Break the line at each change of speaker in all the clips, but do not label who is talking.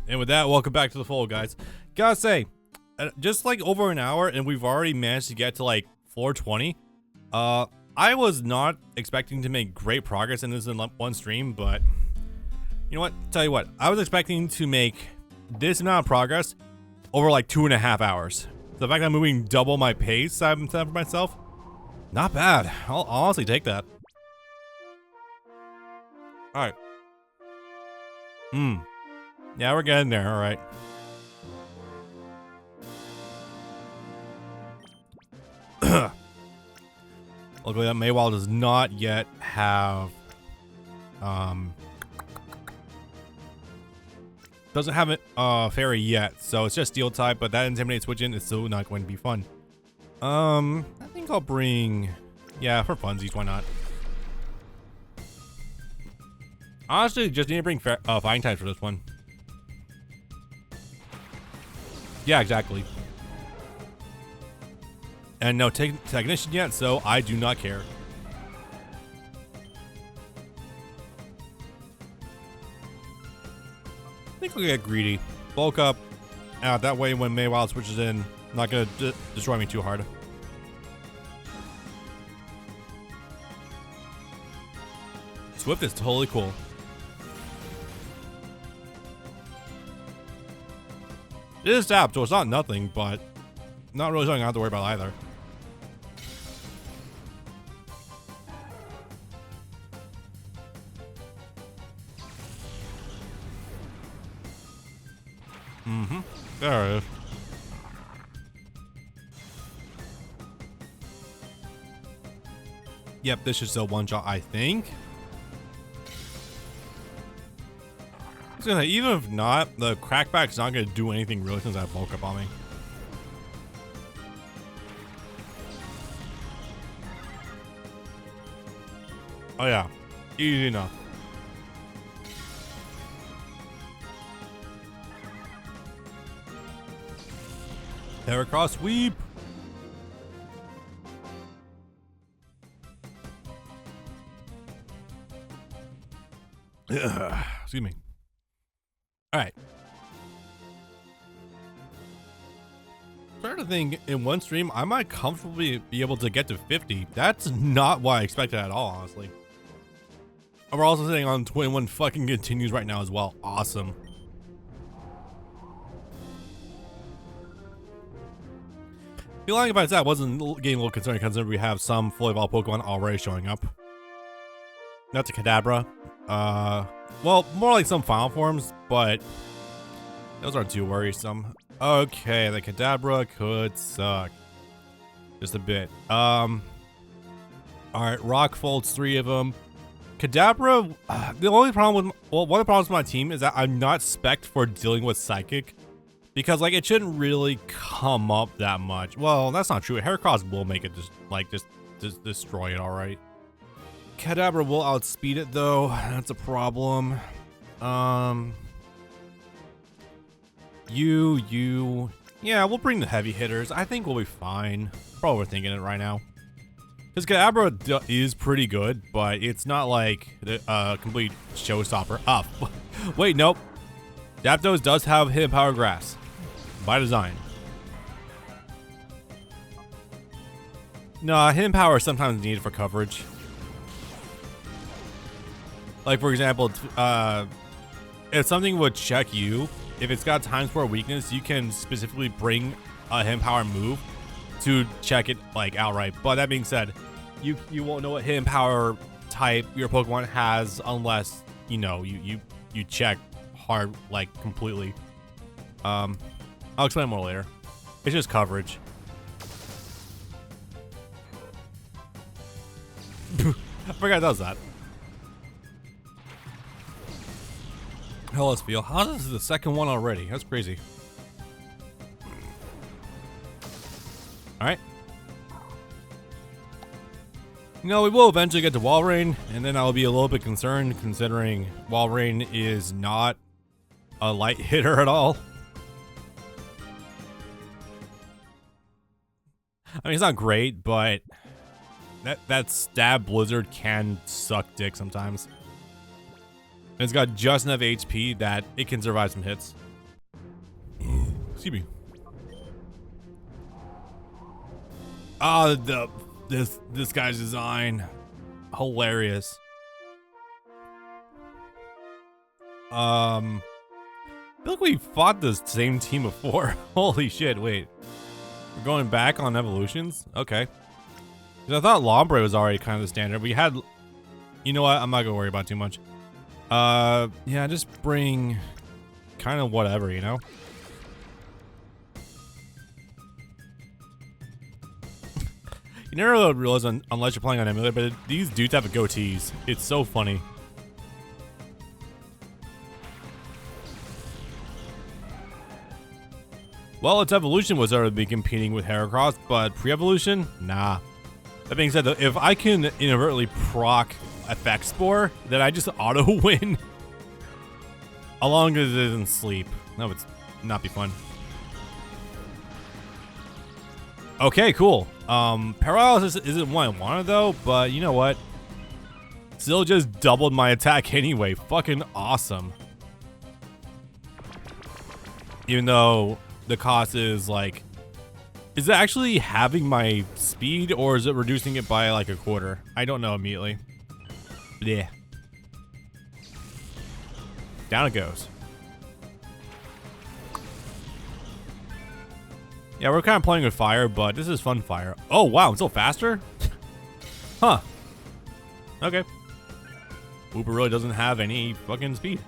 And with that, welcome back to the fold, guys. Gotta say, just like over an hour, and we've already managed to get to like floor 20. I was not expecting to make great progress in this in one stream, but you know what? Tell you what, I was expecting to make this amount of progress over like 2.5 hours. The fact that I'm moving double my pace I've been setting for myself, not bad. I'll honestly take that. All right. Yeah, we're getting there. All right. Luckily, that Maywall does not yet have, doesn't have it, fairy yet, so it's just steel type, but that intimidates switching is still not going to be fun. I think I'll bring, yeah, for funsies, why not? Honestly, just need to bring fighting types for this one. Yeah, exactly. And no technician yet, so I do not care. I think we'll get greedy. Bulk up. That way when Maywall switches in, not gonna destroy me too hard. Swift is totally cool. It is tapped, so it's not nothing, but not really something I have to worry about either. There it is. Yep, this is still one shot, I think. I was gonna say, even if not, the crackback's not gonna do anything really since I have bulk up on me. Oh yeah, easy enough. Jericho sweep. Excuse me. All right. Trying to think, in one stream, I might comfortably be able to get to 50. That's not what I expected at all, honestly. And we're also sitting on 21 fucking continues right now as well. Awesome. Feeling about that wasn't getting a little concerned considering we have some fully evolved Pokemon already showing up. That's a Kadabra. Well, more like some final forms, but those aren't too worrisome. Okay, the Kadabra could suck. Just a bit. Alright, Rock Folds, 3 of them. Kadabra, the only problem with, well, one of the problems with my team is that I'm not spec'd for dealing with Psychic. Because, like, it shouldn't really come up that much. Well, that's not true. Heracross will make it just destroy it, alright. Kadabra will outspeed it, though. That's a problem. Yeah, we'll bring the heavy hitters. I think we'll be fine. Probably overthinking it right now. Because Kadabra is pretty good, but it's not like a complete showstopper. Ah, wait, nope. Zapdos does have Hidden Power Grass. By design. No, Hidden Power is sometimes needed for coverage. Like, for example, if something would check you, if it's got Time Sport weakness, you can specifically bring a Hidden Power move to check it, like, outright. But that being said, you won't know what Hidden Power type your Pokemon has unless, you know, you check hard, like, completely. I'll explain more later. It's just coverage. I forgot it does that. Hell, let's feel. How this is the second one already? That's crazy. Alright. You know, we will eventually get to Walrein, and then I'll be a little bit concerned considering Walrein is not a light hitter at all. I mean, it's not great, but that stab blizzard can suck dick sometimes. And it's got just enough HP that it can survive some hits. Excuse me. Ah, this guy's design, hilarious. I feel like we fought this same team before. Holy shit! Wait, we're going back on evolutions. Okay. 'Cause I thought Lombre was already kind of the standard. We had, you know what? I'm not gonna worry about too much. Yeah, just bring kind of whatever, you know. You never really realize unless you're playing on emulator, but these dudes have goatees. It's so funny. Well, its evolution was already be competing with Heracross, but pre-evolution, nah. That being said, though, if I can inadvertently proc Effect Spore, then I just auto win. As long as it doesn't sleep. That would not be fun. Okay, cool. Paralysis isn't what I wanted though, but you know what? Still just doubled my attack anyway. Fucking awesome. Even though the cost is like, is it actually having my speed or is it reducing it by like a quarter? I don't know immediately. Yeah. Down it goes. Yeah, we're kind of playing with fire, but this is fun fire. Oh, wow, I'm still faster? Huh. Okay. Uber really doesn't have any fucking speed.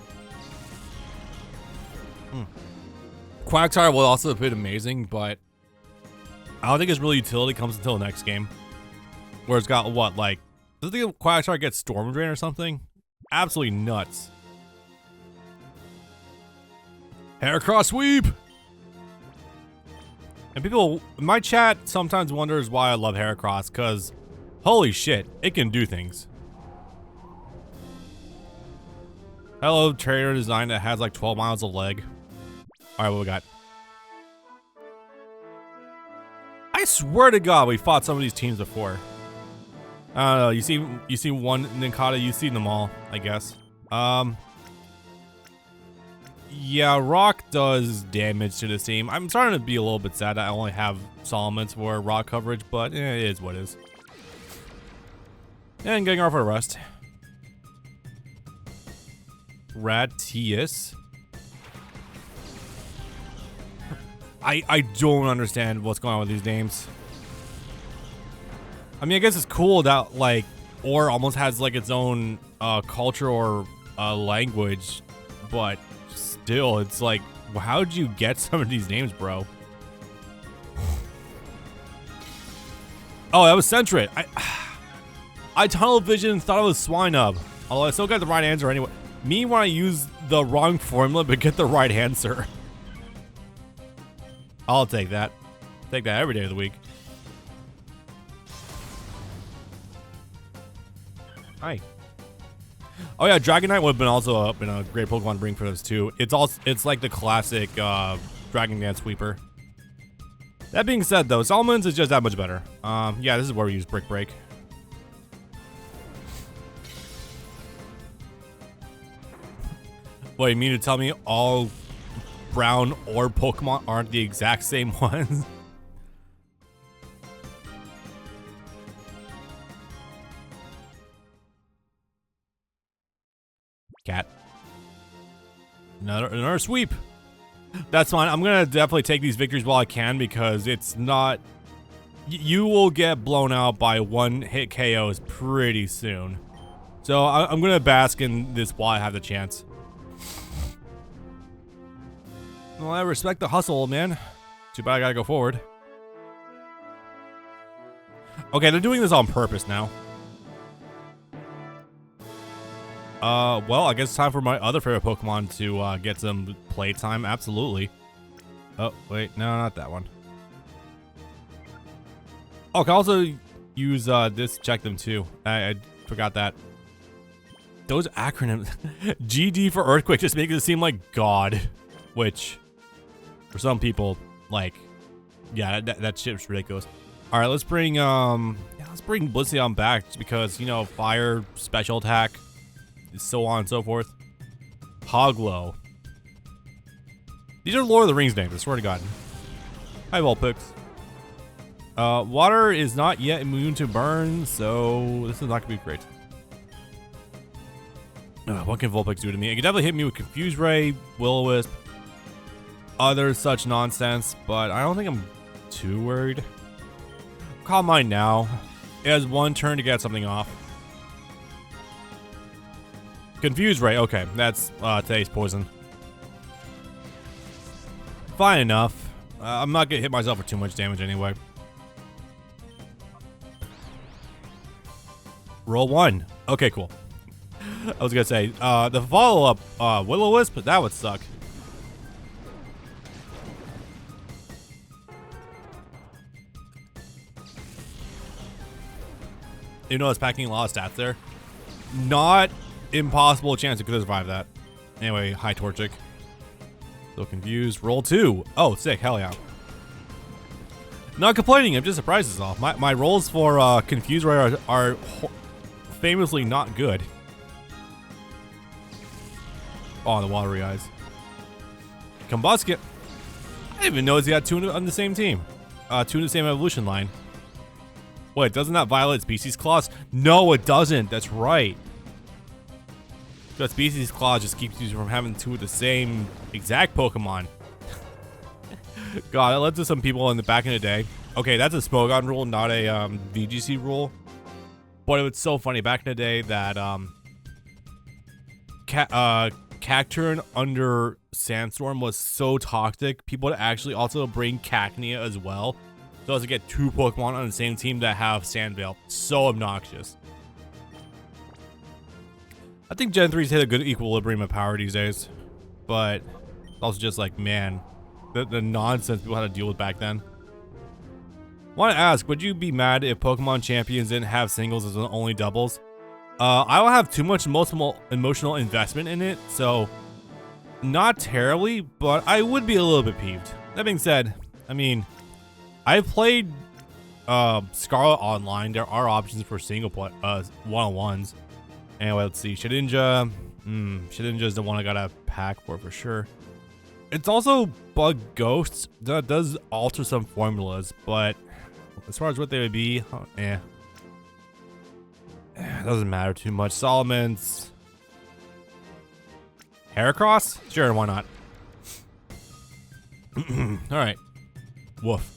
Quagsire will also have been amazing, but I don't think its real utility comes until the next game. Where it's got what, like, does the Quagsire get Storm Drain or something? Absolutely nuts. Heracross sweep! And people, my chat sometimes wonders why I love Heracross, because holy shit, it can do things. Hello, trainer design that has like 12 miles of leg. Alright, what we got? I swear to God, we fought some of these teams before. I don't know, you see one Ninkata, you've seen them all, I guess. Yeah, rock does damage to this team. I'm starting to be a little bit sad that I only have Solomon's for rock coverage, but it is what it is. And getting off for a rest. Ratius. I don't understand what's going on with these names. I mean, I guess it's cool that like Or almost has like its own culture or language, but still, it's like, how'd you get some of these names, bro? Oh, that was Centret. I tunnel vision thought it was Swinub. Although I still got the right answer anyway. Me when I use the wrong formula but get the right answer. I'll take that. Take that every day of the week. Hi. Oh yeah, Dragonite would have been also been a great Pokemon to bring for this too. It's like the classic Dragon Dance Sweeper. That being said though, Solomon's is just that much better. Yeah, this is where we use Brick Break. What, you mean to tell me all brown or Pokemon aren't the exact same ones? Cat. Another sweep. That's fine. I'm gonna definitely take these victories while I can because it's not. You will get blown out by one-hit KOs pretty soon. So I'm gonna bask in this while I have the chance. Well, I respect the hustle, man. Too bad I gotta go forward. Okay, they're doing this on purpose now. Well, I guess it's time for my other favorite Pokemon to get some playtime. Absolutely. Oh, wait, no, not that one. Oh, I can also use this. Check them too. I forgot that. Those acronyms, GD for Earthquake, just make it seem like God, which for some people, like, yeah, that shit's ridiculous. All right, let's bring Blissey back just because, you know, fire, special attack, so on and so forth. Hoglow. These are Lord of the Rings names, I swear to God. Hi, Vulpix. Water is not yet immune to burn, so this is not gonna be great. What can Vulpix do to me? It can definitely hit me with Confuse Ray, Will-O-Wisp, other such nonsense, but I don't think I'm too worried. Calm Mind now. It has one turn to get something off. Confuse Ray, okay, that's today's poison. Fine enough. I'm not gonna hit myself for too much damage anyway. Roll 1. Okay, cool. I was gonna say, the follow-up, Will-O-Wisp, that would suck. You know, it's packing a lot of stats there. Not impossible chance it could survive that. Anyway, hi Torchic. So confused. Roll 2. Oh, sick. Hell yeah. Not complaining. I'm just surprised as all. My rolls for Confuse Ray are famously not good. Oh, the watery eyes. Combusket. I didn't even notice he had two on the same team. Two in the same evolution line. Wait, doesn't that violate Species Clause? No, it doesn't. That's right. That Species Clause just keeps you from having two of the same exact Pokemon. God, that led to some people in the back in the day. Okay, that's a Smogon rule, not a VGC rule. But it was so funny back in the day that Cacturne under Sandstorm was so toxic, people would actually also bring Cacnea as well. So as to get two Pokemon on the same team that have Sandveil. So obnoxious. I think Gen 3's hit a good equilibrium of power these days. But it's also just like, man, the nonsense people had to deal with back then. Want to ask, would you be mad if Pokemon Champions didn't have singles as only doubles? I don't have too much emotional investment in it, so not terribly, but I would be a little bit peeved. That being said, I mean, I've played Scarlet Online. There are options for single play, one-on-ones. Anyway, let's see. Shedinja. Shedinja's the one I got a pack for sure. It's also Bug Ghosts. That does alter some formulas, but as far as what they would be, it doesn't matter too much. Solomon's. Heracross? Sure, why not? Alright. Woof.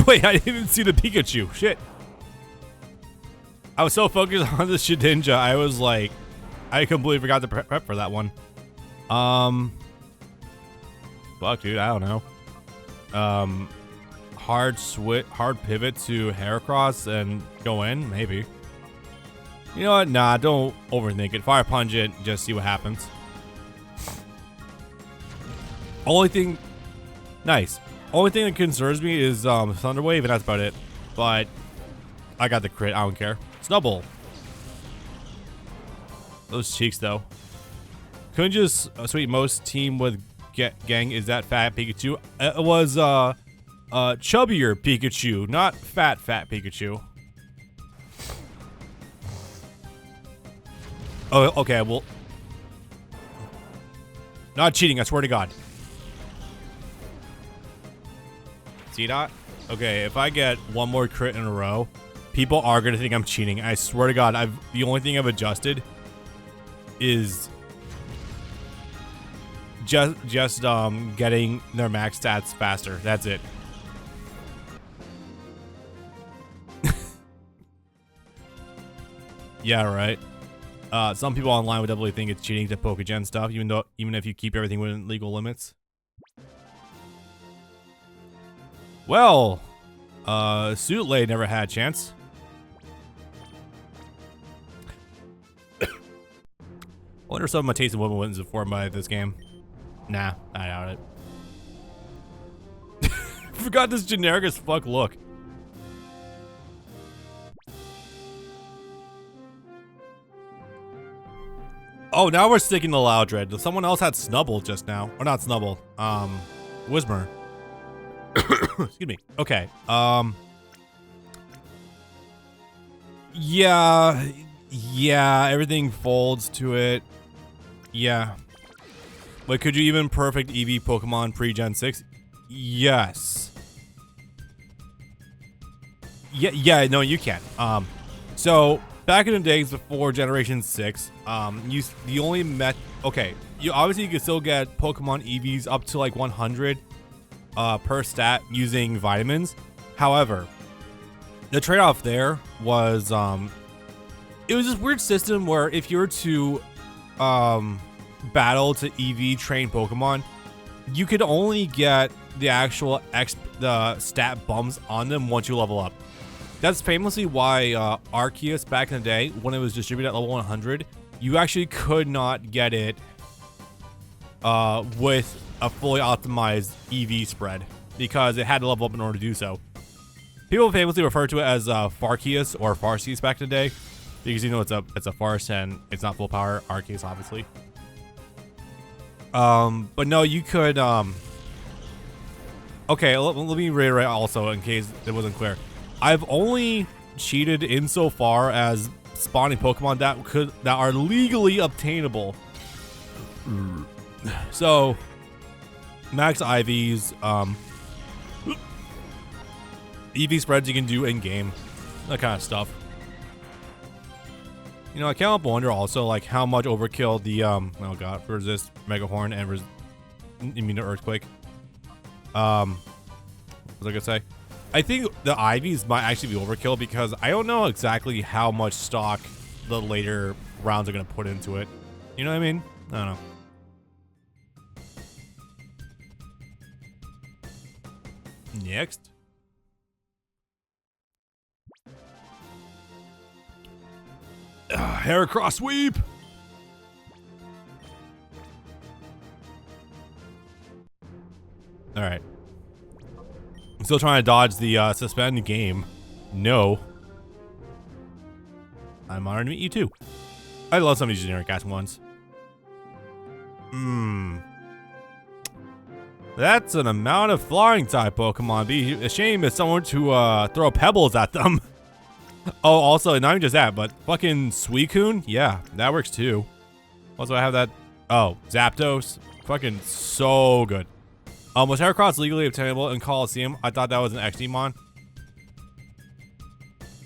Wait, I didn't even see the Pikachu. Shit. I was so focused on the Shedinja, I was like, I completely forgot to prep for that one. Fuck, dude, I don't know. Hard pivot to Heracross and go in, maybe. You know what? Nah, don't overthink it. Fire Punch it, just see what happens. Only thing, nice. Only thing that concerns me is Thunder Wave, and that's about it. But I got the crit. I don't care. Snubbull. Those cheeks, though. Couldn't just sweet most team with gang is that fat Pikachu. It was chubbier Pikachu, not fat Pikachu. Oh, okay. Well, not cheating. I swear to God. See that? Okay, if I get one more crit in a row, people are gonna think I'm cheating. I swear to God, the only thing I've adjusted is just getting their max stats faster. That's it. Yeah, right. Some people online would definitely think it's cheating to Pokegen stuff, even if you keep everything within legal limits. Well, Suitlay never had a chance. I wonder if some of my taste in women wasn't informed by this game. Nah, I doubt it. Forgot this generic as fuck look. Oh, now we're sticking to Loudred. Someone else had Snubbull just now. Or not Snubbull. Whismer. Excuse me. Okay. Yeah, everything folds to it. Yeah. But could you even perfect EV Pokemon pre-Gen 6? Yes. Yeah, no, you can. So back in the days before Generation 6, you only met. Okay, you could still get Pokemon EVs up to like 100 per stat using vitamins. However, the trade-off there was it was this weird system where if you were to battle to EV train Pokemon, you could only get the actual the stat bumps on them once you level up. That's famously why Arceus back in the day, when it was distributed at level 100, you actually could not get it with a fully optimized EV spread because it had to level up in order to do so. People famously refer to it as Farceus or Farseus back in the day because you know it's a farce and it's not full power. Arceus, obviously. But no, you could. Okay, let me reiterate also in case it wasn't clear. I've only cheated insofar as spawning Pokemon that are legally obtainable. So, max IVs, EV spreads you can do in game, that kind of stuff. You know, I can't help but wonder also like how much overkill the oh god, resist Mega Horn and immune to Earthquake. What was I gonna say? I think the IVs might actually be overkill because I don't know exactly how much stock the later rounds are gonna put into it. You know what I mean? I don't know. Next. Heracross sweep. All right. I'm still trying to dodge the suspend game. No. I'm honored to meet you too. I love some of these generic ass ones. That's an amount of flying type Pokemon. Be a shame if someone to throw pebbles at them. Oh, also, not even just that, but fucking Suicune? Yeah, that works too. Also, I have that. Oh, Zapdos. Fucking so good. Was Heracross legally obtainable in Colosseum? I thought that was an XDmon.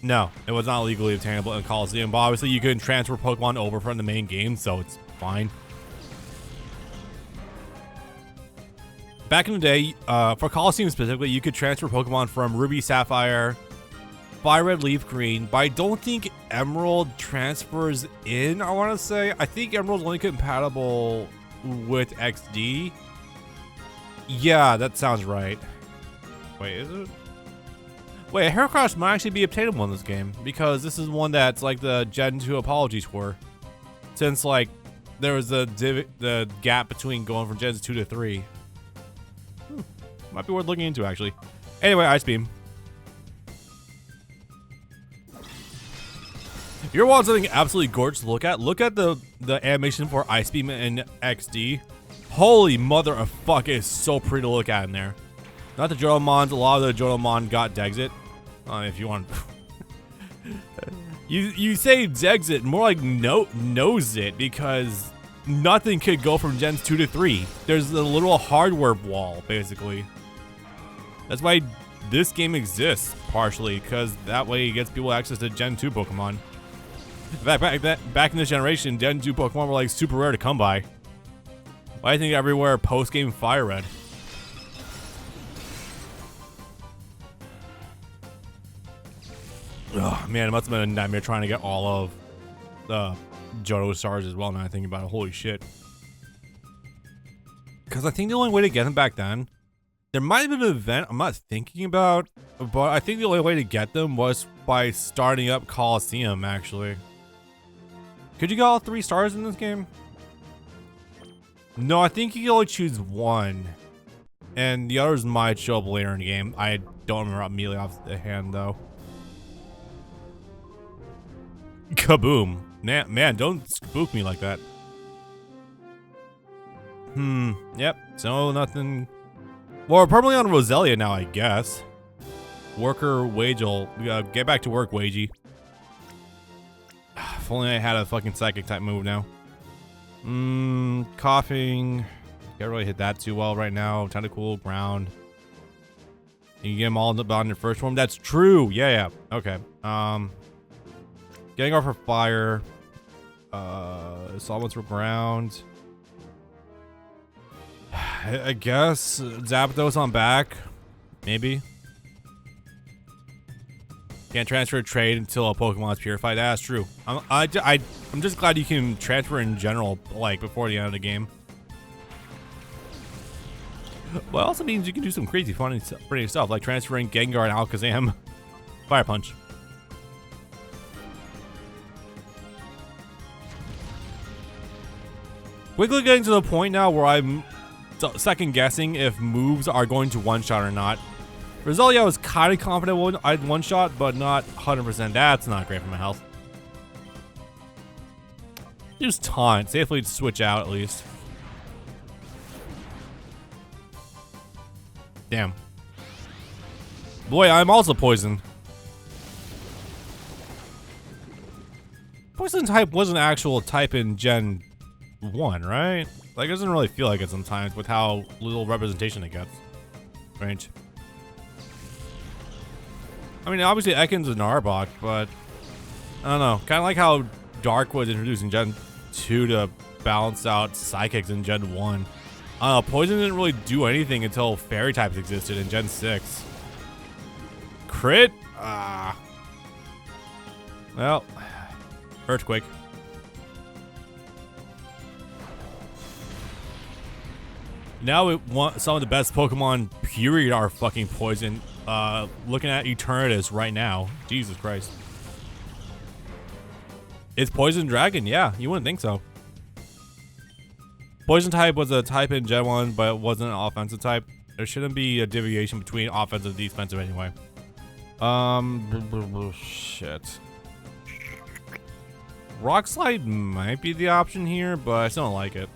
No, it was not legally obtainable in Colosseum, but obviously you can transfer Pokemon over from the main game, so it's fine. Back in the day, for Colosseum specifically, you could transfer Pokemon from Ruby, Sapphire, Fire Red, Leaf Green, but I don't think Emerald transfers in, I want to say. I think Emerald's only compatible with XD. Yeah, that sounds right. Wait, is it? Wait, Heracross might actually be obtainable in this game because this is one that's like the Gen 2 apology score. Since like there was the gap between going from Gen 2 to 3. Might be worth looking into actually. Anyway, Ice Beam. If you're wanting something absolutely gorgeous to look at the animation for Ice Beam in XD. Holy mother of fuck, it is so pretty to look at in there. Not the Jodomons, a lot of the Jodomon got Dexit. If you want. you say Dexit, more like knows it because nothing could go from Gens 2 to 3. There's a literal hardware wall, basically. That's why this game exists, partially, because that way it gets people access to Gen 2 Pokemon. Back in this generation, Gen 2 Pokemon were like super rare to come by. Why do you think everywhere post-game Fire Red? Oh man, it must have been a nightmare trying to get all of the Johto stars as well now I think about it. Holy shit. Because I think the only way to get them back then, there might have been an event I'm not thinking about, but I think the only way to get them was by starting up Colosseum, actually. Could you get all 3 stars in this game? No, I think you can only choose one. And the others might show up later in the game. I don't remember immediately off the hand, though. Kaboom. Man, don't spook me like that. Yep. So, nothing. Well, we're permanently on Roselia now, I guess. Worker Wagel. We gotta get back to work, Wagey. If only I had a fucking psychic type move now. Coughing. Can't really hit that too well right now. Time to cool ground. You can get them all on your first form. That's true. Yeah. Okay. Getting off for fire. Solvents for ground. I guess Zapdos on back. Maybe. Can't transfer trade until a Pokemon is purified. That's true. I'm just glad you can transfer in general, like before the end of the game. But it also means you can do some crazy funny stuff, like transferring Gengar and Alakazam. Fire Punch. Quickly getting to the point now where I'm second guessing if moves are going to one-shot or not. Roselia was kind of confident I'd one-shot, but not 100%. That's not great for my health. Use Taunt. Safely switch out at least. Damn. Boy, I'm also poisoned. Poison type was an actual type in Gen 1, right? Like, it doesn't really feel like it sometimes with how little representation it gets. Strange. I mean, obviously Ekans and Arbok, but I don't know. Kind of like how Dark was introduced in Gen 2 to balance out Psychics in Gen 1. Poison didn't really do anything until Fairy types existed in Gen 6. Crit? Well, Earthquake. Now some of the best Pokemon period are fucking poison. Looking at Eternatus right now. Jesus Christ. It's Poison Dragon, yeah, you wouldn't think so. Poison type was a type in Gen 1, but it wasn't an offensive type. There shouldn't be a deviation between offensive and defensive anyway. Shit. Rock Slide might be the option here, but I still don't like it.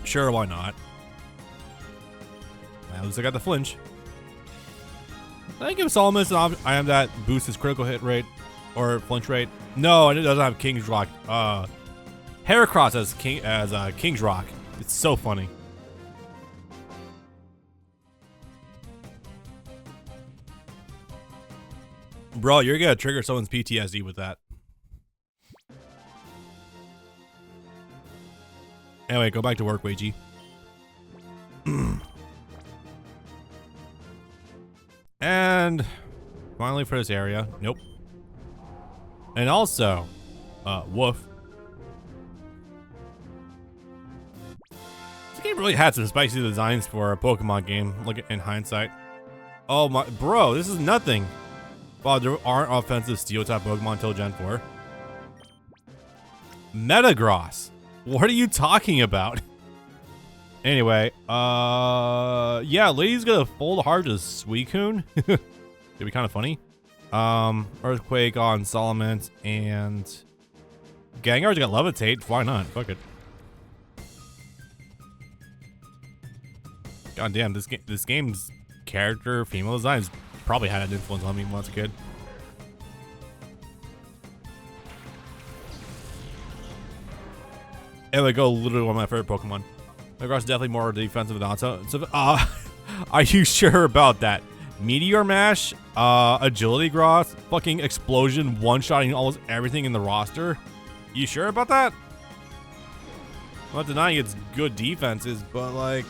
Sure, why not? At least I got the flinch. I think if Solomon I am that boosts his critical hit rate or flinch rate. No, and it doesn't have King's Rock. Heracross as King's Rock. It's so funny. Bro, you're gonna trigger someone's PTSD with that. Anyway, go back to work, Weiji. And finally for this area. Nope. And also, woof. This game really had some spicy designs for a Pokemon game. Look at in hindsight. Oh my, bro, this is nothing. Wow, there aren't offensive steel type Pokemon until Gen 4. Metagross. What are you talking about? Anyway, yeah, Lady's gonna fold hard to Suicune. It'd be kind of funny. Earthquake on Solomon and Gengar's got Levitate. Why not? Fuck it. God damn, this game's character female designs probably had an influence on me when I was a kid. Anyway, go literally one of my favorite Pokemon. Metagross is definitely more defensive than offensive. Are you sure about that? Meteor Mash, Agility Gross, fucking Explosion, one-shotting almost everything in the roster. You sure about that? I'm not denying it's good defenses, but like,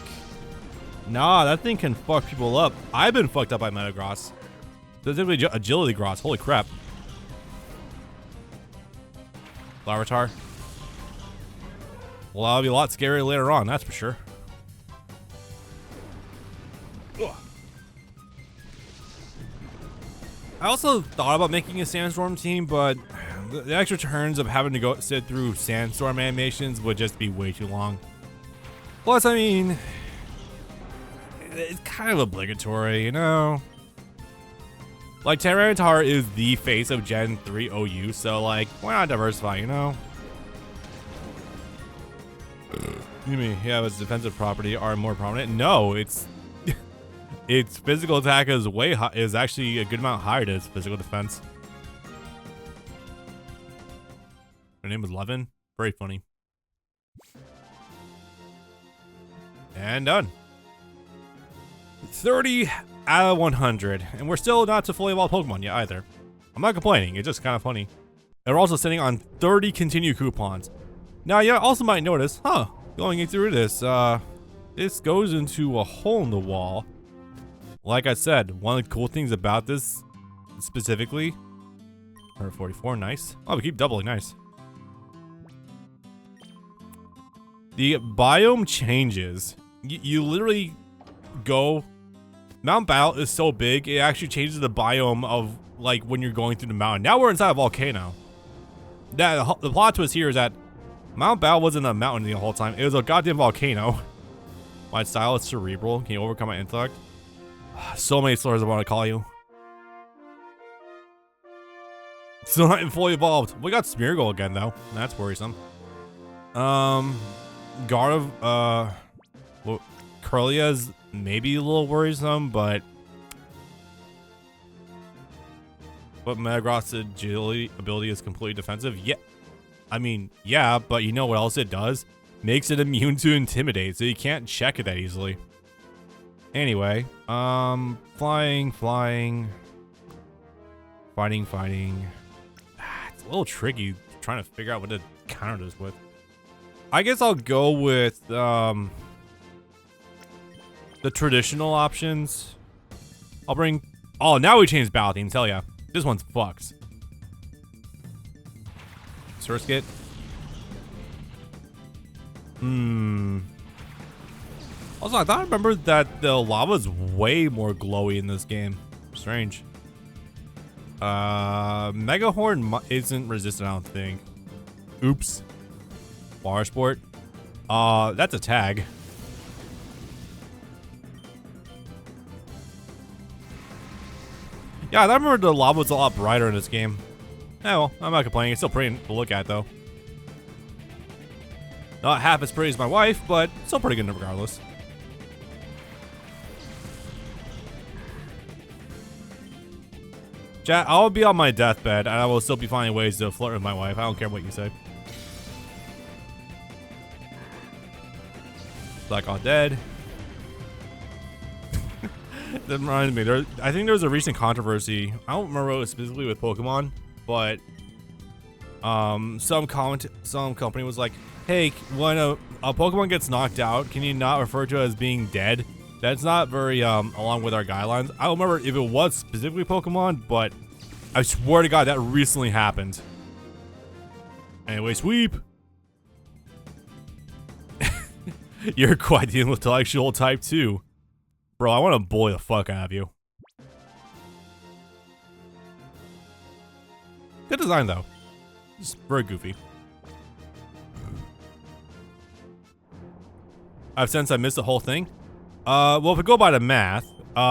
nah, that thing can fuck people up. I've been fucked up by Metagross. Specifically Agility Gross, holy crap. Larvitar. Well, that'll be a lot scarier later on, that's for sure. Ugh. I also thought about making a Sandstorm team, but the extra turns of having to go sit through Sandstorm animations would just be way too long. Plus, I mean, it's kind of obligatory, you know? Like, Tyranitar is the face of Gen 3 OU, so like, why not diversify, you know? You mean, yeah, its defensive property are more prominent? No, it's its physical attack is way high, is actually a good amount higher than its physical defense. Her name was Levin. Very funny. And done. 30 out of 100. And we're still not to fully evolved Pokemon yet either. I'm not complaining. It's just kind of funny. And we're also sitting on 30 continue coupons. Now, you also might notice, going through this, this goes into a hole in the wall. Like I said, one of the cool things about this specifically, 144, nice. Oh, we keep doubling, nice. The biome changes. You literally go. Mount Battle is so big, it actually changes the biome of like when you're going through the mountain. Now we're inside a volcano. The plot twist here is that Mount Battle wasn't a mountain the whole time. It was a goddamn volcano. My style is cerebral. Can you overcome my intellect? So many slurs I want to call you. Still not fully evolved. We got Smeargle again though. That's worrisome. Gardevoir, well, Curlia's maybe a little worrisome, but Metagross's agility ability is completely defensive. Yeah, I mean, yeah, but you know what else it does? Makes it immune to Intimidate, so you can't check it that easily. Anyway, flying, fighting. It's a little tricky trying to figure out what to counter this with. I guess I'll go with the traditional options. I'll bring. Oh, now we changed battle themes. Hell yeah, this one's fucked. Surskit. Also, I thought I remembered that the lava's way more glowy in this game. Strange. Megahorn isn't resistant, I don't think. Oops. Water Sport. That's a tag. Yeah, I remember the lava was a lot brighter in this game. Yeah, well, I'm not complaining. It's still pretty to look at, though. Not half as pretty as my wife, but still pretty good regardless. Chat, I'll be on my deathbed, and I will still be finding ways to flirt with my wife. I don't care what you say. Black all dead. That reminds me, I think there was a recent controversy. I don't remember what it was specifically with Pokemon, but some company was like, hey, when a Pokemon gets knocked out, can you not refer to it as being dead? That's not very along with our guidelines. I don't remember if it was specifically Pokemon, but I swear to God that recently happened. Anyway, sweep. You're quite the intellectual type too. Bro, I want to bully the fuck out of you. Good design though. Just very goofy. Since I missed the whole thing. Well, if we go by the math,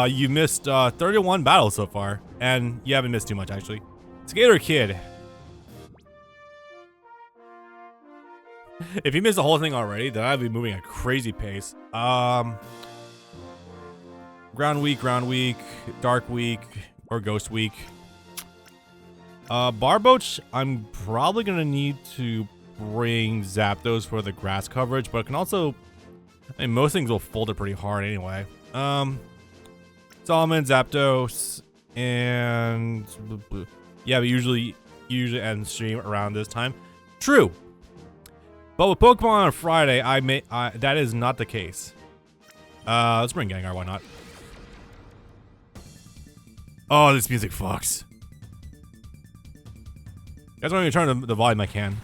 you missed 31 battles so far, and you haven't missed too much actually. Skater Kid. If you missed the whole thing already, then I'd be moving at a crazy pace. Ground Week, Dark Week, or Ghost Week. Barboach, I'm probably gonna need to bring Zapdos for the grass coverage, but it can also. I mean, most things will fold it pretty hard anyway. Solomon, Zapdos, and yeah, we usually end stream around this time. True, but with Pokemon on Friday, that is not the case. Let's bring Gengar. Why not? Oh, this music fucks. Guys, want me to turn the volume? I can. In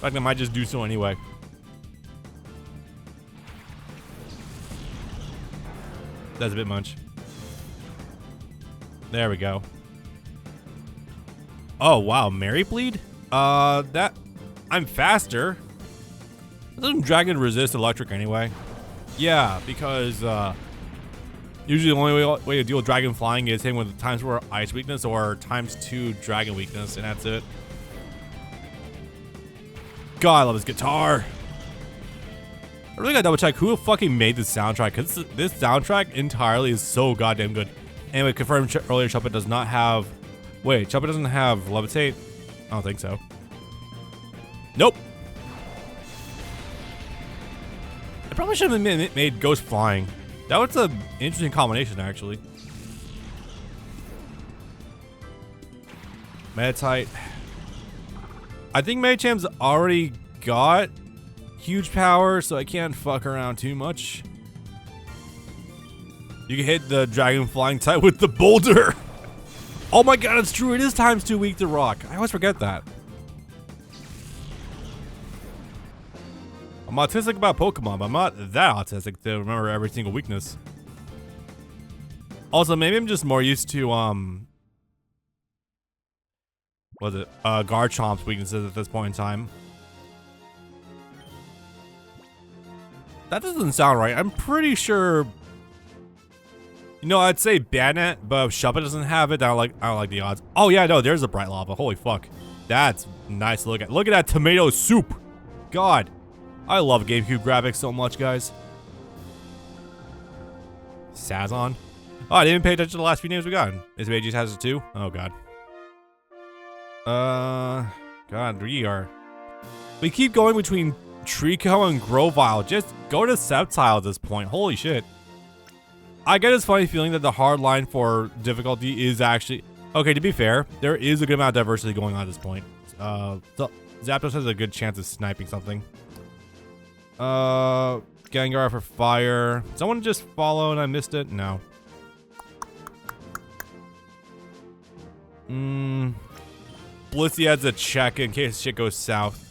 fact, I might just do so anyway. That's a bit much. There we go. Oh wow, Mary Bleed? That I'm faster. Doesn't Dragon resist electric anyway? Yeah, because usually the only way to deal with Dragon flying is hitting with ×4 ice weakness or ×2 Dragon weakness, and that's it. God, I love this guitar. I really gotta double check who fucking made this soundtrack, because this soundtrack entirely is so goddamn good. Anyway, confirmed earlier, Chuppet does not have. Wait, Chuppet doesn't have Levitate? I don't think so. Nope. I probably should have made Ghost flying. That was an interesting combination, actually. Meditite. I think Macham's already got huge power, so I can't fuck around too much. You can hit the dragon flying type with the boulder. Oh my god, it's true. It is times 2 weak to rock. I always forget that. I'm autistic about Pokemon, but I'm not that autistic to remember every single weakness. Also, maybe I'm just more used to, what was it? Garchomp's weaknesses at this point in time. That doesn't sound right. I'm pretty sure. You know, I'd say Bannet, but if Shuppet doesn't have it, I don't like the odds. Oh yeah, no, there's a Bright Lava. Holy fuck. That's nice to look at. Look at that tomato soup. God. I love GameCube graphics so much, guys. Sazon. Oh, I didn't even pay attention to the last few names we got. Is Mages has it too? Oh god. God, we keep going between Trico and Grovyle. Just go to Sceptile at this point. Holy shit. I get this funny feeling that the hard line for difficulty is actually... Okay, to be fair, there is a good amount of diversity going on at this point. So Zapdos has a good chance of sniping something. Gengar for fire. Someone just follow and I missed it? No. Blissey adds a check in case shit goes south.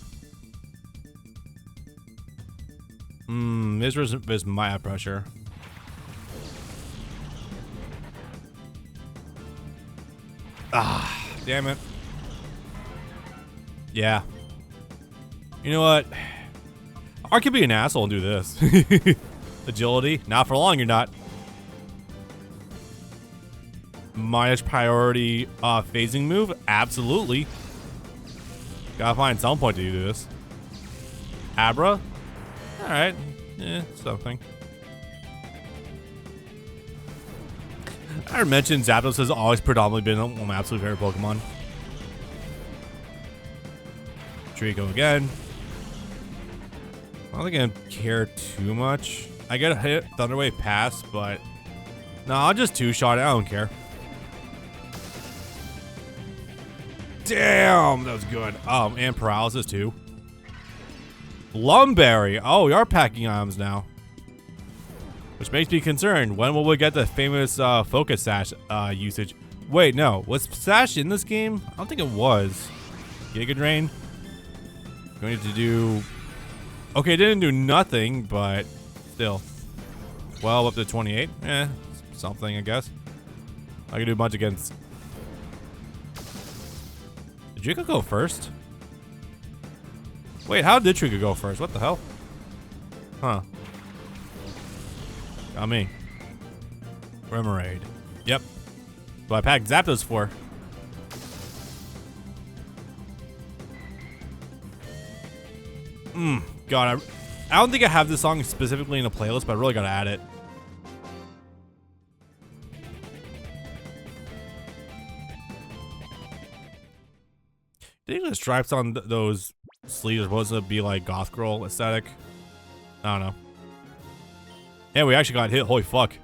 This might have pressure. Ah, damn it. Yeah. You know what? I could be an asshole and do this. Agility? Not for long, you're not. Minus priority phasing move? Absolutely. Gotta find some point to do this. Abra? Alright. Yeah, something. I mentioned Zapdos has always predominantly been one of my absolute favorite Pokemon. Trico again. I don't think I care too much. I get a hit Thunder Wave pass, but no, I'll just two-shot it. I don't care. Damn, that was good. And paralysis too. Lumberry. Oh, we are packing items now. Which makes me concerned. When will we get the famous Focus Sash usage? Wait, no. Was Sash in this game? I don't think it was. Giga Drain. Going to do... Okay, it didn't do nothing, but still. Well, up to 28. Eh, something, I guess. I can do a bunch against... Did Trico go first? Wait, how did Trico go first? What the hell? Huh. Got me. Remoraid. Yep. So I packed Zapdos for. God, I don't think I have this song specifically in a playlist, but I really gotta add it. Do you think the stripes on those sleeves are supposed to be like goth girl aesthetic? I don't know. Yeah, we actually got hit. Holy fuck.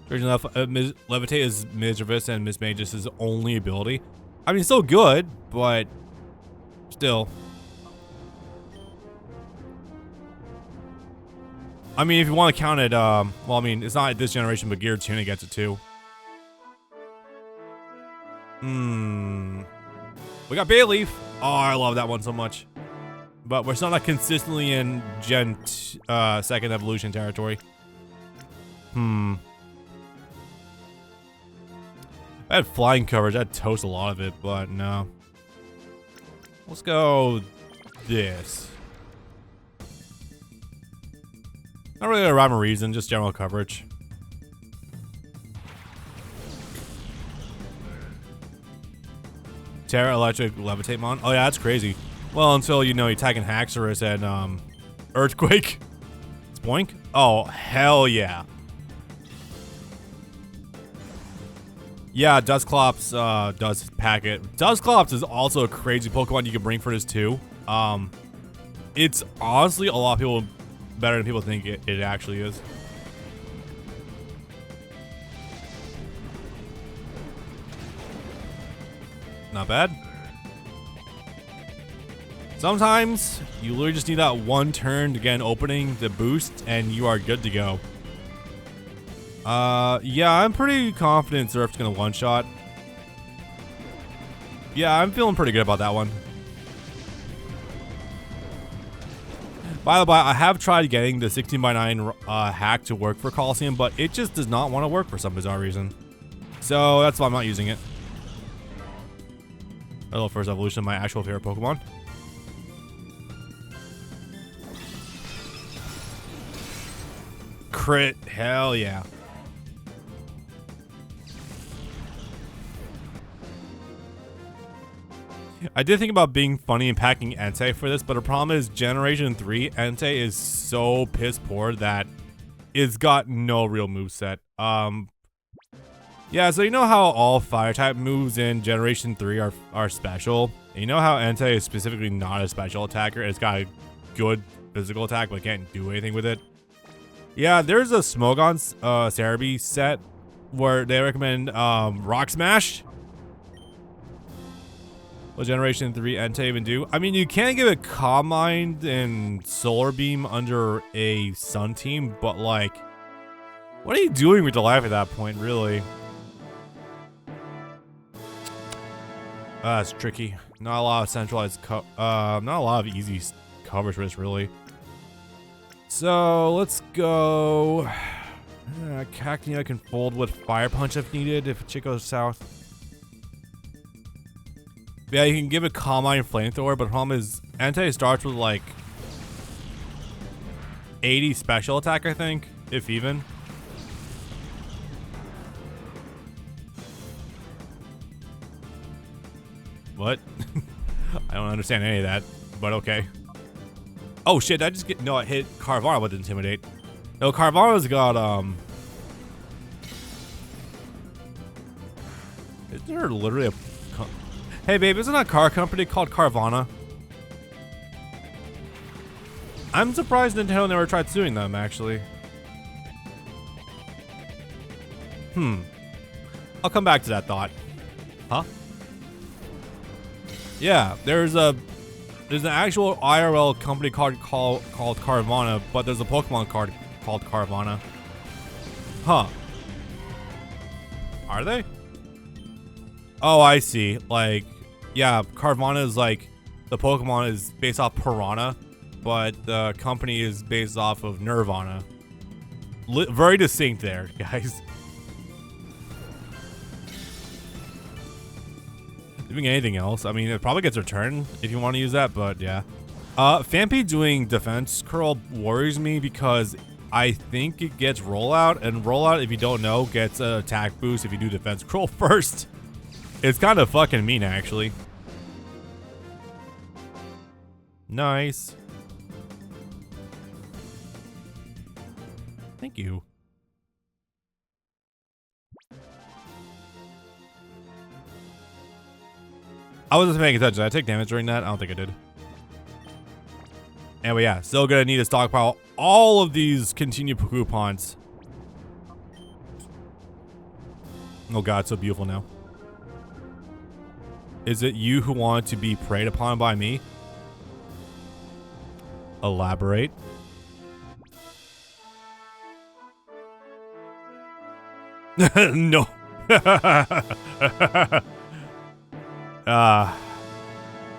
Originally, Levitate is Misdreavus and Miss Magus' only ability. I mean, still good, but still. I mean, if you want to count it, well, I mean, it's not this generation, but Geared Tuna gets it too. We got Bayleaf. Oh, I love that one so much. But we're still not consistently in Gen 2nd evolution territory. I had flying coverage. I'd toast a lot of it, but no. Let's go this. Not really a rhyme or reason, just general coverage. Terra Electric Levitate Mon. Oh yeah, that's crazy. Well, until you know you're tagging Haxorus and Earthquake. Spoink? Oh, hell yeah. Yeah, Dusclops does pack it. Dusclops is also a crazy Pokemon you can bring for this too. It's honestly a lot of people better than people think it actually is. Not bad. Sometimes you literally just need that one turn to get an opening to boost and you are good to go. Yeah, I'm pretty confident Surf's gonna one-shot. Yeah, I'm feeling pretty good about that one. By the way, I have tried getting the 16x9 hack to work for Colosseum, but it just does not want to work for some bizarre reason. So that's why I'm not using it. A little first evolution of my actual favorite Pokemon. Crit, hell yeah. I did think about being funny and packing Entei for this, but the problem is Generation 3 Entei is so piss poor that it's got no real moveset. Yeah, so you know how all fire type moves in Generation 3 are special? And you know how Entei is specifically not a special attacker? It's got a good physical attack, but can't do anything with it. Yeah, there's a Smogon Cerebi set where they recommend Rock Smash. What Generation 3 Entei even do? I mean, you can't give it Calm Mind and Solar Beam under a Sun team, but like, what are you doing with your life at that point, really? That's tricky. Not a lot of centralized not a lot of easy coverage for this, really. So let's go. Cacnea I can fold with Fire Punch if needed, if it goes south. Yeah, you can give it Calm Mind Flamethrower, but the problem is Entei starts with like 80 special attack, I think, if even. What? I don't understand any of that, but okay. Oh shit, I just get, no, I hit Carvana with Intimidate. No, Carvana's got, is there literally a, hey babe, isn't that a car company called Carvana? I'm surprised Nintendo never tried suing them, actually. I'll come back to that thought. Huh? Yeah, there's an actual IRL company called Carvana, but there's a Pokemon card called Carvana. Huh. Are they? Oh, I see. Like, yeah, Carvana is like, the Pokemon is based off Piranha, but the company is based off of Nirvana. Very distinct there, guys. Doing anything else? I mean, it probably gets returned if you want to use that, but yeah. Phanpy doing defense curl worries me because I think it gets rollout, and rollout, if you don't know, gets an attack boost if you do defense curl first. It's kind of fucking mean, actually. Nice. Thank you. I wasn't paying attention. Did I take damage during that? I don't think I did. Anyway, yeah, still gonna need to stockpile all of these continued coupons. Oh god, it's so beautiful now. Is it you who want to be preyed upon by me? Elaborate. No.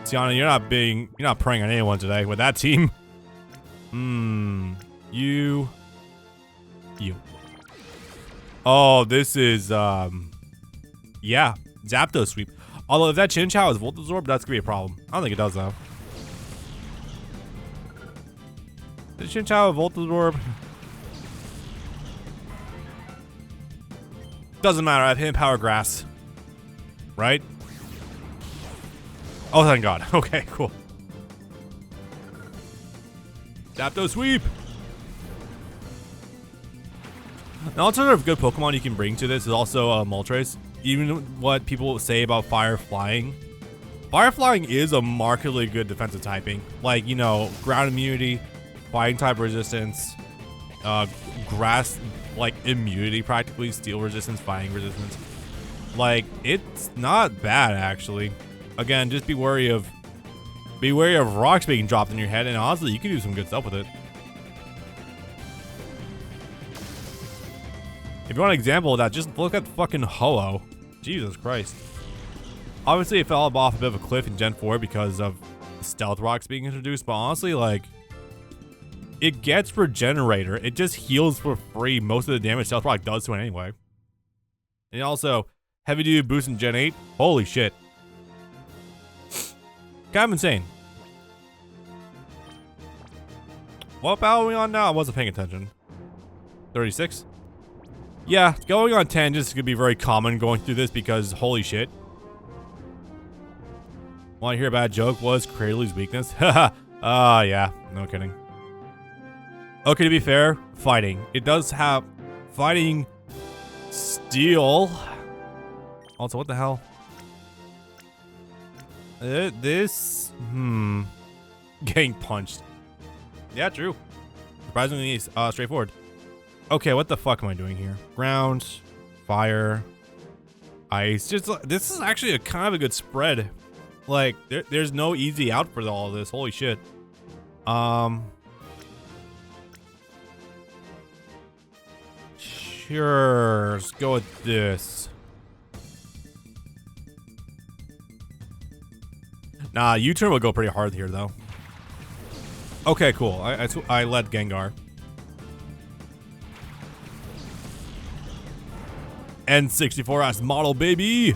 Tiana, you're not preying on anyone today with that team. You. Oh, this is, yeah, Zapdos sweep. Although if that Chinchou is Voltazorb, that's gonna be a problem. I don't think it does, though. Is Chinchou a Voltazorb? Doesn't matter, I have Hidden Power Grass. Right? Oh, thank God. Okay, cool. Zapdos sweep! An alternative good Pokemon you can bring to this is also Moltres. even what people say about fire flying, fire flying is a markedly good defensive typing. Like, you know, ground immunity, fighting type resistance, grass like immunity practically, steel resistance, fighting resistance. Like, it's not bad actually. Again, just be wary of rocks being dropped in your head, and honestly, you can do some good stuff with it. If you want an example of that, just look at fucking Ho-Oh. Jesus Christ. Obviously, it fell off a bit of a cliff in Gen 4 because of stealth rocks being introduced, but honestly, like, it gets Regenerator. It just heals for free most of the damage stealth rock does to it anyway. And also, heavy duty boost in Gen 8. Holy shit. Kind of insane. What battle are we on now? I wasn't paying attention. 36? Yeah, going on 10 just gonna be very common going through this because holy shit. Want to hear a bad joke? Was Cradley's weakness? Haha. Yeah, no kidding. Okay, to be fair, fighting. It does have fighting steel. Also, what the hell? This, getting punched. Yeah, true. Surprisingly straightforward. Okay, what the fuck am I doing here? Ground, fire, ice. Just this is actually a kind of a good spread. Like there's no easy out for all of this. Holy shit. Sure, let's go with this. Nah, U-turn will go pretty hard here though. Okay, cool. I led Gengar. N64S model, baby.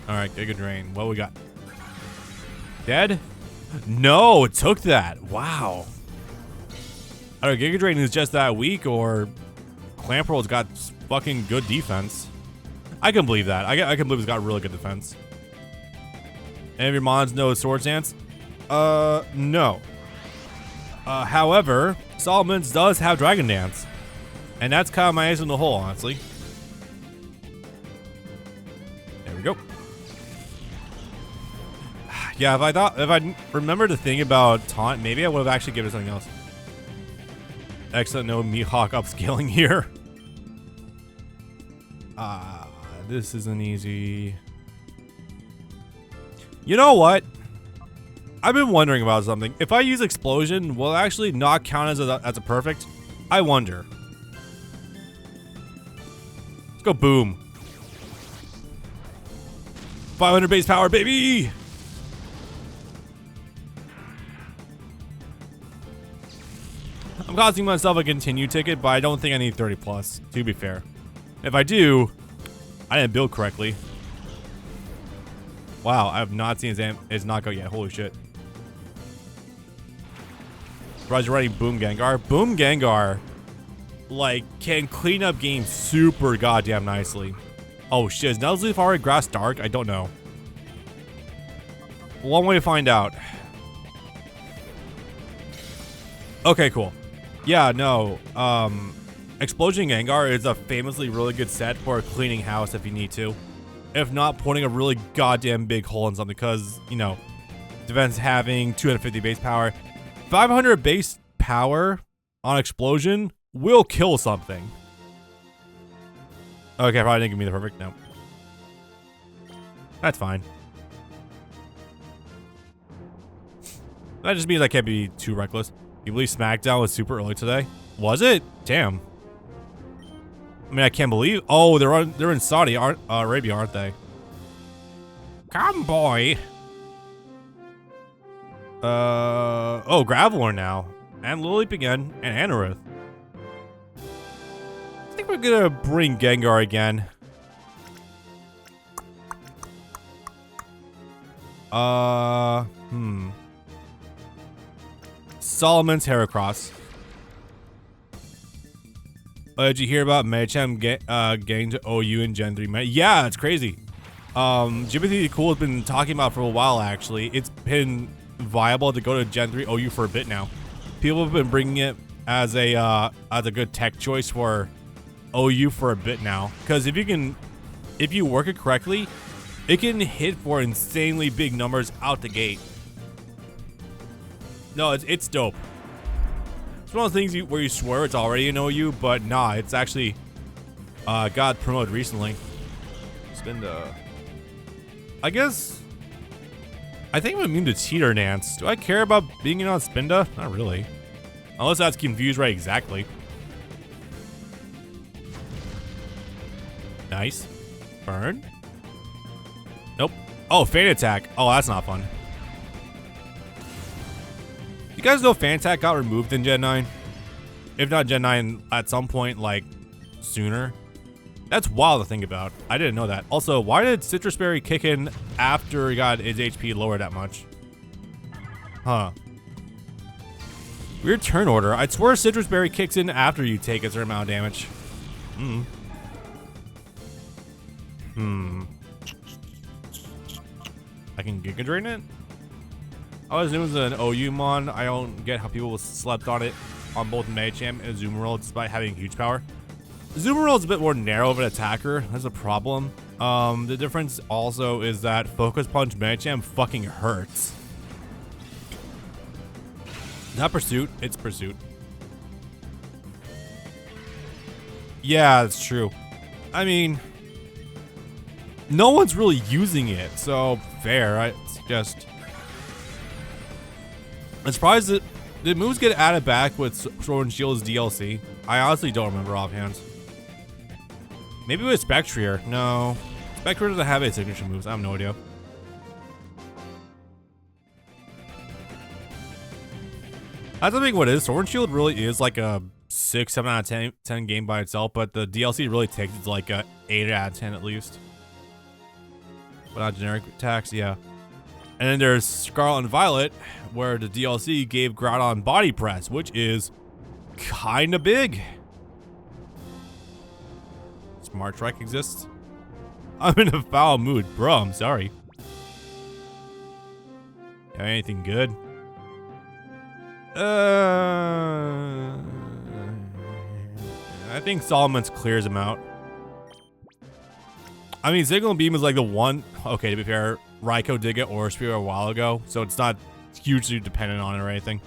All right, Giga Drain. What we got? Dead? No, it took that. Wow. Either Giga Drain is just that weak, or Clamperl's got fucking good defense. I can believe that. I can believe it's got really good defense. Any of your mons know Sword Dance? No. However, Solomon's does have Dragon Dance. And that's kind of my ace in the hole, honestly. There we go. Yeah, if I remembered the thing about taunt, maybe I would have actually given it something else. Excellent, no Mihawk upscaling here. This isn't easy. You know what? I've been wondering about something. If I use Explosion, will it actually not count as a perfect? I wonder. Let's go boom. 500 base power, baby! I'm costing myself a continue ticket, but I don't think I need 30 plus, to be fair. If I do, I didn't build correctly. Wow, I have not seen his knockout yet. Holy shit. Surprised you're running Boom Gengar. Boom Gengar, like, can clean up games super goddamn nicely. Oh shit, is Nuzleaf already Grass Dark? I don't know. One way to find out. Okay, cool. Yeah, no. Explosion Gengar is a famously really good set for cleaning house if you need to. If not, putting a really goddamn big hole in something because, you know, defense having 250 base power. 500 base power on Explosion will kill something. Okay, probably didn't give me the perfect. No. That's fine. That just means I can't be too reckless. You believe SmackDown was super early today? Was it? Damn. I mean, I can't believe. Oh, they're in Saudi Arabia, aren't they? Come, boy. Oh, Graveler now, and Lilip again, and Anorith. I think we're gonna bring Gengar again. Solomon's Heracross. Did you hear about Medicham getting to OU in Gen 3? Yeah, it's crazy. Jimothy Cool has been talking about it for a while, actually. It's been viable to go to Gen 3 OU for a bit now. People have been bringing it as a good tech choice for OU for a bit now, because if you work it correctly, it can hit for insanely big numbers out the gate. No, it's dope. It's one of those things where you swear it's already an OU, but nah, it's actually got promoted recently. Spin the. I guess. I think I'm immune to Teeter Dance. Do I care about being in on Spinda? Not really. Unless that's confused right exactly. Nice. Burn. Nope. Oh, Fan Attack. Oh, that's not fun. You guys know Fan Attack got removed in Gen 9? If not Gen 9, at some point, like, sooner. That's wild to think about. I didn't know that. Also, why did Citrus Berry kick in after he got his HP lowered that much? Huh. Weird turn order. I'd swear Citrus Berry kicks in after you take a certain amount of damage. I can Giga Drain it? I was assuming it was an OU mon. I don't get how people slept on it on both Machamp and Azumarill despite having huge power. Azumarill is a bit more narrow of an attacker. That's a problem. The difference also is that Focus Punch Machamp fucking hurts. Not Pursuit, it's Pursuit. Yeah, that's true. I mean, no one's really using it, so fair. It's just. I'm surprised that did moves get added back with Sword and Shield's DLC? I honestly don't remember offhand. Maybe with Spectrier. No. Spectrier doesn't have any signature moves. I have no idea. That's the thing. What is Sword and Shield really is like a 6, 7 out of 10 game by itself, but the DLC really takes it to like a 8 out of 10 at least. Without generic attacks, yeah. And then there's Scarlet and Violet, where the DLC gave Groudon Body Press, which is kind of big. Smart Trek exists. I'm in a foul mood, bro. I'm sorry. Got anything good? I think Solomon's clears him out. I mean, Signal Beam is like the one. Okay, to be fair, Raikou did get Aura Sphere a while ago, so it's not hugely dependent on it or anything.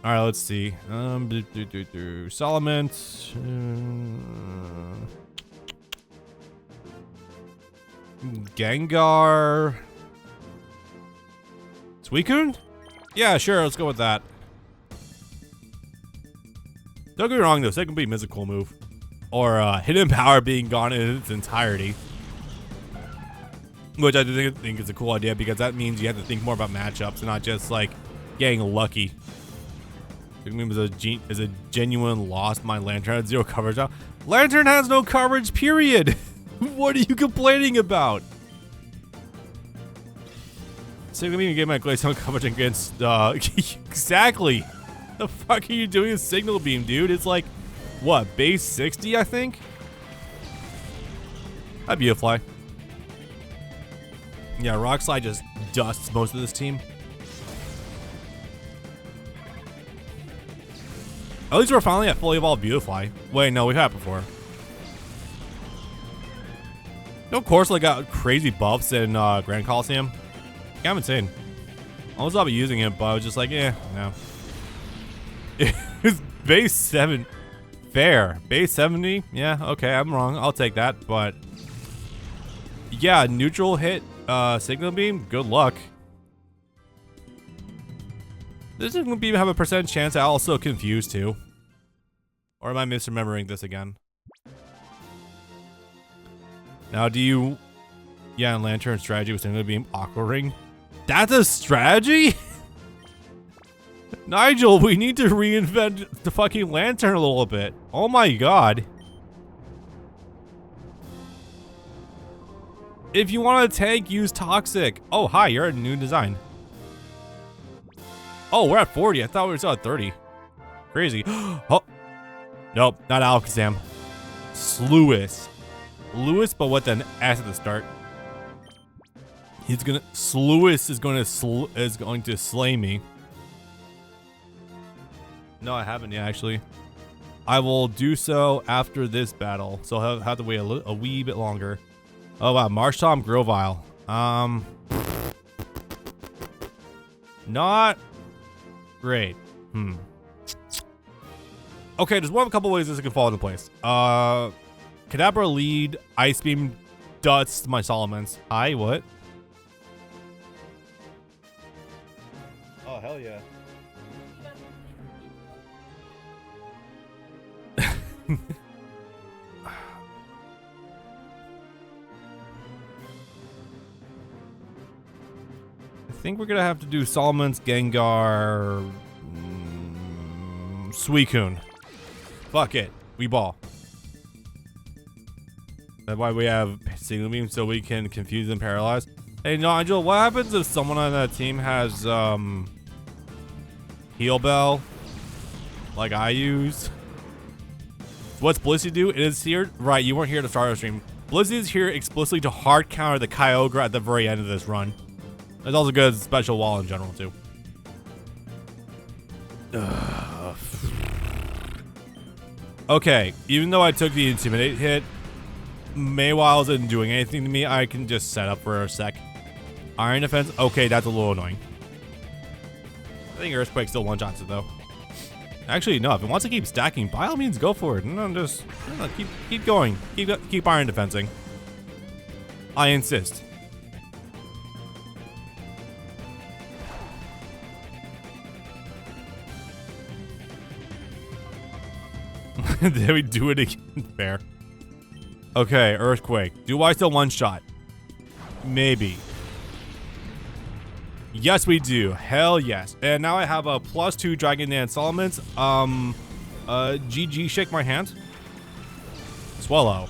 All right, let's see. Solomon. Gengar. Suicune? Yeah, sure, let's go with that. Don't get me wrong though, Signal Beam is a cool move. Or Hidden Power being gone in its entirety. Which I do think is a cool idea because that means you have to think more about matchups and not just like getting lucky. Signal Beam is a genuine loss. My Lantern had 0 coverage now. Lantern has no coverage, period. What are you complaining about? Signal Beam get my Glaceon coverage against exactly. The fuck are you doing with Signal Beam, dude? It's like what, base 60, I think? That'd be a fly. Yeah, Rock Slide just dusts most of this team. At least we're finally at fully evolved Beautifly. Wait, no, we've had it before. No, Corsola got crazy buffs in Grand Colosseum. Yeah, I'm insane. I was about using it, but I was just like, eh, no. It's base 7. Fair. Base 70? Yeah, okay, I'm wrong. I'll take that, but yeah, neutral hit Signal Beam, good luck. Does Signal Beam have a % chance I also confused too? Or am I misremembering this again? Now do you... Yeah, Lantern strategy with Signal Beam, Aqua Ring. That's a strategy? Nigel, we need to reinvent the fucking Lantern a little bit. Oh my god. If you want a tank, use Toxic. Oh, hi, you're a new design. Oh, we're at 40. I thought we were still at 30. Crazy. Oh. Nope, not Alakazam. Sluis. Lewis, but with an S at the start. He's gonna... Sluis is going to slay me. No, I haven't yet, actually. I will do so after this battle, so I'll have to wait a wee bit longer. Oh wow, Marsh Tom Grovile. Not great. Okay, there's one of a couple ways this can fall into place. Kadabra lead, Ice Beam, Dust my Solomons. Hi, what? Oh, hell yeah. I think we're gonna have to do Solomon's, Gengar, Suicune. Fuck it, we ball. That's why we have Single Beam, so we can confuse and paralyze. Hey Nigel, what happens if someone on that team has Heal Bell, like I use? What's Blissey do? It is here, right? You weren't here to start our stream. Blissey is here explicitly to hard counter the Kyogre at the very end of this run. It's also good as a special wall in general too. Okay, even though I took the Intimidate hit, Maywiles isn't doing anything to me. I can just set up for a sec. Iron Defense, okay, that's a little annoying. I think Earthquake still one-shots it though. Actually, no, if it wants to keep stacking, by all means, go for it. No, just keep going. Keep Iron Defensing. I insist. Did we do it again? Fair. Okay, Earthquake. Do I still one-shot? Maybe. Yes, we do. Hell yes. And now I have a +2 Dragon Dance Solomons. GG, shake my hand. Swallow.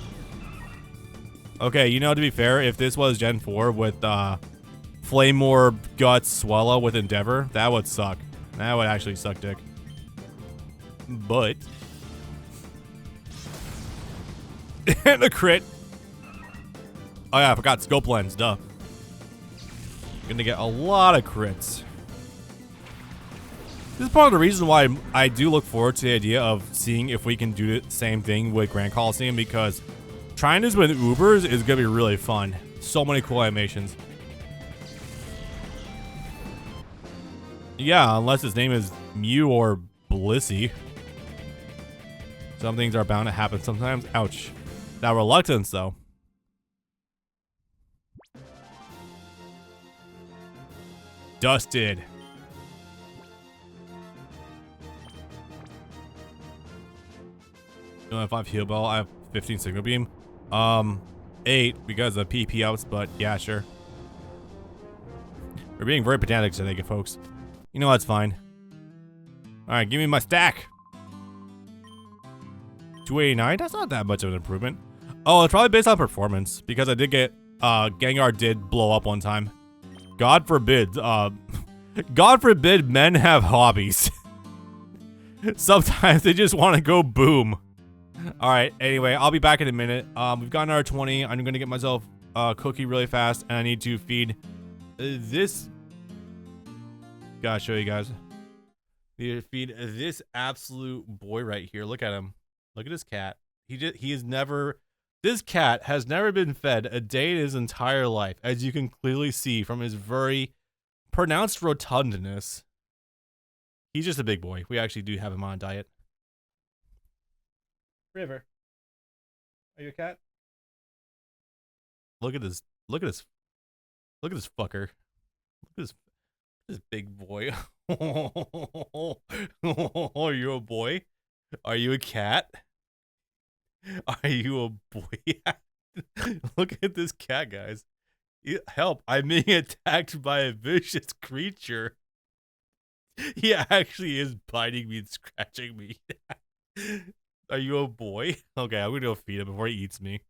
Okay, you know, to be fair, if this was Gen 4 with Flame Orb, Guts, Swallow with Endeavor, that would suck. That would actually suck dick. But... and a crit. Oh yeah, I forgot Scope Lens, duh. Gonna get a lot of crits. This is part of the reason why I do look forward to the idea of seeing if we can do the same thing with Grand Colosseum, because trying this with Ubers is gonna be really fun. So many cool animations. Yeah, unless his name is Mew or Blissey. Some things are bound to happen sometimes. Ouch. That reluctance, though. Dusted. You know, if I have Heal Bell, I have 15 Signal Beam. 8 because of PP outs, but yeah, sure. We're being very pedantic today, folks. You know that's fine. Alright, give me my stack. 289? That's not that much of an improvement. Oh, it's probably based on performance, because I did get, Gengar did blow up one time. God forbid, God forbid men have hobbies. Sometimes they just want to go boom. Alright, anyway, I'll be back in a minute. We've gotten our 20. I'm gonna get myself a cookie really fast, and I need to feed this. Gotta show you guys. Need to feed this absolute boy right here. Look at him. Look at this cat. This cat has never been fed a day in his entire life, as you can clearly see from his very pronounced rotundness. He's just a big boy. We actually do have him on a diet. River, are you a cat? Look at this. Look at this. Look at this fucker. Look at this big boy. Are you a boy? Are you a cat? Are you a boy? Look at this cat, guys. Help, I'm being attacked by a vicious creature. He actually is biting me and scratching me. Are you a boy? Okay, I'm gonna go feed him before he eats me.